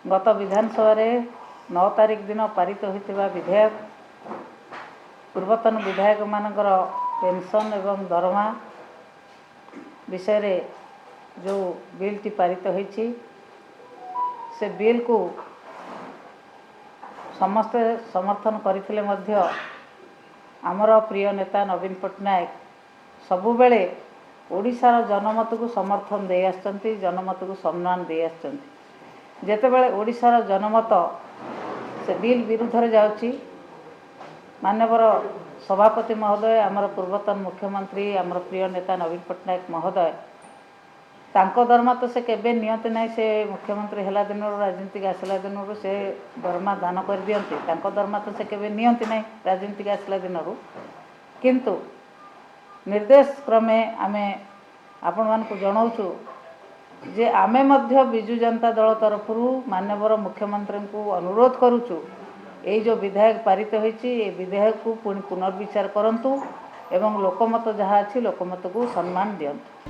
गत विधानसभा 9 तारिख दिन पारित होता विधेयक पूर्वतन विधायक मानकर पेंशन एवं दरमा विषय जो बिल टी पारित होती से बिल को समस्ते समर्थन करथिले मध्य आमर प्रिय नेता नवीन पट्टनायक सबुबेले ओडिशार जनमत को समर्थन दे आछंती, जनमत को सम्मान दे आछंती। जेतेबेले ओडिशार जनमत से बिल विरुद्ध रे जाउची, माननीय सभापति महोदय आमर पूर्वतन मुख्यमंत्री आमर प्रिय नेता नवीन पट्टनायक महोदय तांको दरमा तो से केबे नियंत नहीं, से मुख्यमंत्री हला दिन राजनीतिक आसला दिन से दरमा दान कर दियंती, तांको दरमा तो से केबे नियंत नहीं राजनीतिक आसला दिन किंतु निर्देश क्रमे आमे आपण मान को जणाउछु जे आमे मध्य बिजु जनता दल तरफ माननीय मुख्यमंत्री को अनुरोध करुछु ये जो विधेयक पारित होइछि ए विधेयक को पुनर्विचार करंतु एवं लोकमत जहाँ अच्छी लोकमत को सम्मान दियंतु।